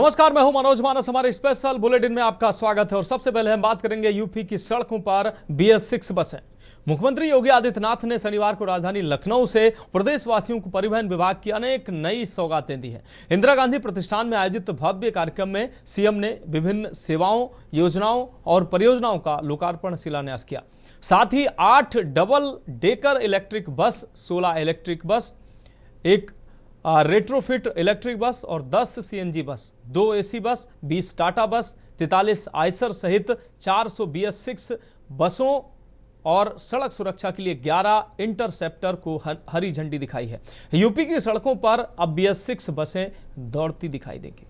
नमस्कार, मैं हूं मनोज मानस। हमारे स्पेशल बुलेटिन में आपका स्वागत है और सबसे पहले हम बात करेंगे यूपी की सड़कों पर BS6 बसें। मुख्यमंत्री योगी आदित्यनाथ ने शनिवार को राजधानी लखनऊ से प्रदेशवासियों को परिवहन विभाग की अनेक नई सौगातें दी हैं। इंदिरा गांधी प्रतिष्ठान में आयोजित भव्य कार्यक्रम में सीएम ने विभिन्न सेवाओं, योजनाओं और परियोजनाओं का लोकार्पण शिलान्यास किया। साथ ही 8 double decker electric bus, 16 electric bus, एक रेट्रोफिट इलेक्ट्रिक बस और 10 CNG बस, 2 AC बस, 20 टाटा बस, 43 आइसर सहित 400 BS6 बसों और सड़क सुरक्षा के लिए 11 इंटरसेप्टर को हरी झंडी दिखाई है। यूपी की सड़कों पर अब BS6 बसें दौड़ती दिखाई देंगी।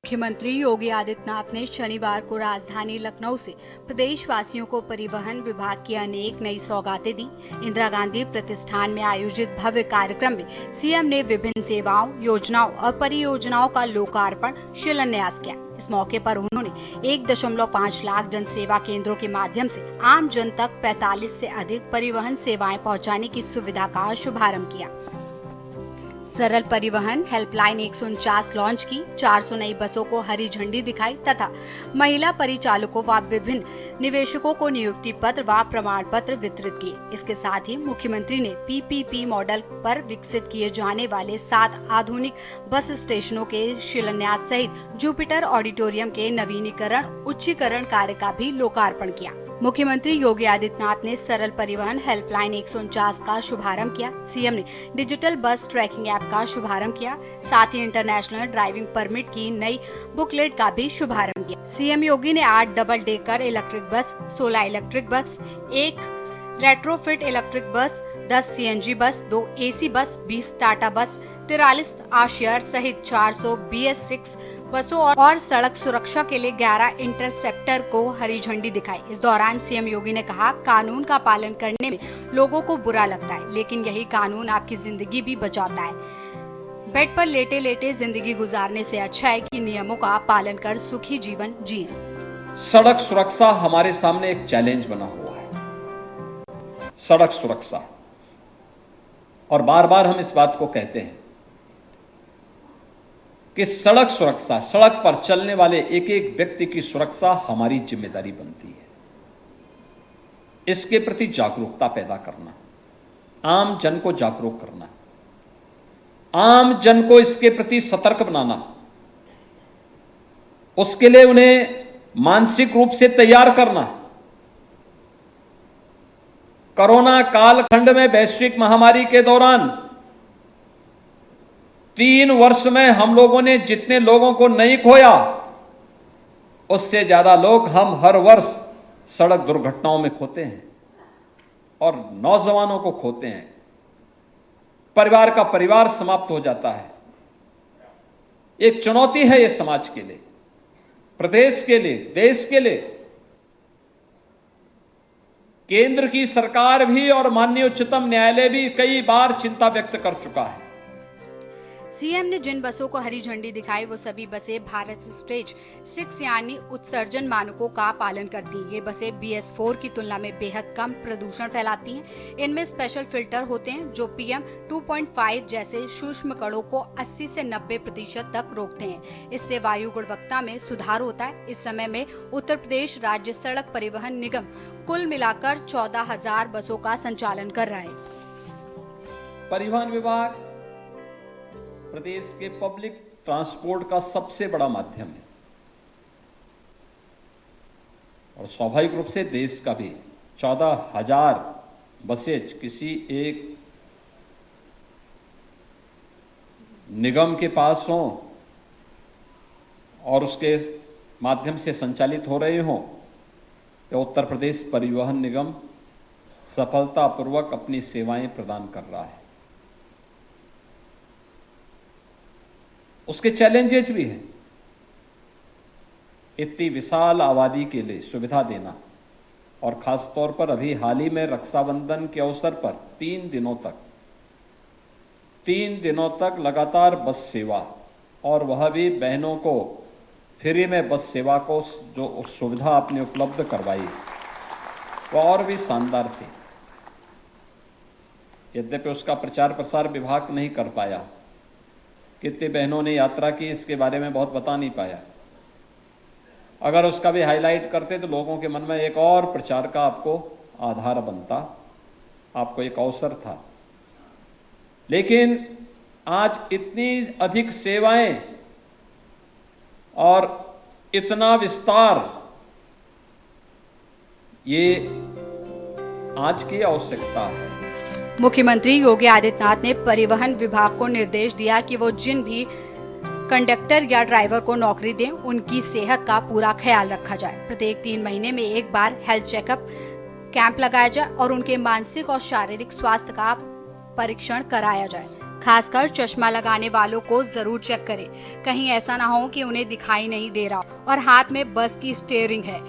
मुख्यमंत्री योगी आदित्यनाथ ने शनिवार को राजधानी लखनऊ से प्रदेशवासियों को परिवहन विभाग की अनेक नई सौगातें दी। इंदिरा गांधी प्रतिष्ठान में आयोजित भव्य कार्यक्रम में सीएम ने विभिन्न सेवाओं, योजनाओं और परियोजनाओं का लोकार्पण शिलान्यास किया। इस मौके पर उन्होंने 1.5 लाख जन सेवा केंद्रों के माध्यम से आम जन तक 45 से अधिक परिवहन सेवाएं पहुंचाने की सुविधा का शुभारंभ किया। सरल परिवहन हेल्पलाइन 149 लॉन्च की, 400 नई बसों को हरी झंडी दिखाई तथा महिला परिचालकों व विभिन्न निवेशकों को नियुक्ति पत्र व प्रमाण पत्र वितरित किए। इसके साथ ही मुख्यमंत्री ने PPP मॉडल पर विकसित किए जाने वाले 7 आधुनिक बस स्टेशनों के शिलान्यास सहित जुपिटर ऑडिटोरियम के नवीनीकरण, उच्चीकरण कार्य का भी लोकार्पण किया। मुख्यमंत्री योगी आदित्यनाथ ने सरल परिवहन हेल्पलाइन 149 का शुभारंभ किया। सीएम ने डिजिटल बस ट्रैकिंग ऐप का शुभारंभ किया। साथ ही इंटरनेशनल ड्राइविंग परमिट की नई बुकलेट का भी शुभारंभ किया। सीएम योगी ने 8 double decker electric bus, 16 electric bus, एक रेट्रोफिट इलेक्ट्रिक बस, 10 CNG बस, 2 AC बस, 20 टाटा बस, 43 आशियर सहित 400 BS6 बसों और सड़क सुरक्षा के लिए 11 इंटरसेप्टर को हरी झंडी दिखाई। इस दौरान सीएम योगी ने कहा, कानून का पालन करने में लोगों को बुरा लगता है, लेकिन यही कानून आपकी जिंदगी भी बचाता है। बेड पर लेटे लेटे जिंदगी गुजारने से अच्छा है कि नियमों का पालन कर सुखी जीवन जिए। सड़क सुरक्षा हमारे सामने एक चैलेंज बना हुआ है, सड़क सुरक्षा। और बार बार हम इस बात को कहते हैं कि सड़क सुरक्षा, सड़क पर चलने वाले एक एक व्यक्ति की सुरक्षा हमारी जिम्मेदारी बनती है। इसके प्रति जागरूकता पैदा करना, आम जन को जागरूक करना, आम जन को इसके प्रति सतर्क बनाना, उसके लिए उन्हें मानसिक रूप से तैयार करना। कोरोना कालखंड में वैश्विक महामारी के दौरान 3 वर्ष में हम लोगों ने जितने लोगों को नहीं खोया, उससे ज्यादा लोग हम हर वर्ष सड़क दुर्घटनाओं में खोते हैं और नौजवानों को खोते हैं। परिवार का परिवार समाप्त हो जाता है। एक चुनौती है ये समाज के लिए, प्रदेश के लिए, देश के लिए। केंद्र की सरकार भी और माननीय उच्चतम न्यायालय भी कई बार चिंता व्यक्त कर चुका है। सीएम ने जिन बसों को हरी झंडी दिखाई वो सभी बसें भारत स्टेज 6 यानी उत्सर्जन मानकों का पालन करती हैं। ये बसें BS4 की तुलना में बेहद कम प्रदूषण फैलाती हैं। इनमें स्पेशल फिल्टर होते हैं जो PM 2.5 जैसे सूक्ष्म कणों को 80 से 90% तक रोकते हैं। इससे वायु गुणवत्ता में सुधार होता है। इस समय में उत्तर प्रदेश राज्य सड़क परिवहन निगम कुल मिलाकर 14,000 बसों का संचालन कर रहा है। परिवहन विभाग प्रदेश के पब्लिक ट्रांसपोर्ट का सबसे बड़ा माध्यम है और स्वाभाविक रूप से देश का भी। 14,000 बसें किसी एक निगम के पास हों और उसके माध्यम से संचालित हो रहे हों, तो उत्तर प्रदेश परिवहन निगम सफलतापूर्वक अपनी सेवाएं प्रदान कर रहा है। उसके चैलेंजेस भी हैं। इतनी विशाल आबादी के लिए सुविधा देना और खास तौर पर अभी हाल ही में रक्षाबंधन के अवसर पर 3 दिनों तक लगातार बस सेवा, और वह भी बहनों को फ्री में बस सेवा को जो सुविधा आपने उपलब्ध करवाई वो और भी शानदार थी। यद्यपि उसका प्रचार प्रसार विभाग नहीं कर पाया। कितनी बहनों ने यात्रा की इसके बारे में बहुत बता नहीं पाया। अगर उसका भी हाईलाइट करते तो लोगों के मन में एक और प्रचार का आपको आधार बनता, आपको एक अवसर था। लेकिन आज इतनी अधिक सेवाएं और इतना विस्तार, ये आज की आवश्यकता है। मुख्यमंत्री योगी आदित्यनाथ ने परिवहन विभाग को निर्देश दिया कि वो जिन भी कंडक्टर या ड्राइवर को नौकरी दें, उनकी सेहत का पूरा ख्याल रखा जाए। प्रत्येक 3 महीने में एक बार हेल्थ चेकअप कैंप लगाया जाए और उनके मानसिक और शारीरिक स्वास्थ्य का परीक्षण कराया जाए। खासकर चश्मा लगाने वालों को जरूर चेक करें, कहीं ऐसा ना हो कि उन्हें दिखाई नहीं दे रहा और हाथ में बस की स्टीयरिंग है।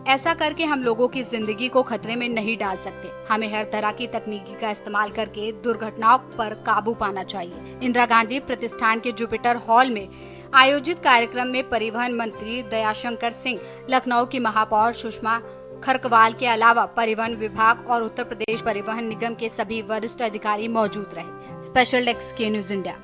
ऐसा करके हम लोगों की जिंदगी को खतरे में नहीं डाल सकते। हमें हर तरह की तकनीकी का इस्तेमाल करके दुर्घटनाओं पर काबू पाना चाहिए। इंदिरा गांधी प्रतिष्ठान के जुपिटर हॉल में आयोजित कार्यक्रम में परिवहन मंत्री दयाशंकर सिंह, लखनऊ की महापौर सुषमा खरकवाल के अलावा परिवहन विभाग और उत्तर प्रदेश परिवहन निगम के सभी वरिष्ठ अधिकारी मौजूद रहे। स्पेशल डेस्क के न्यूज इंडिया।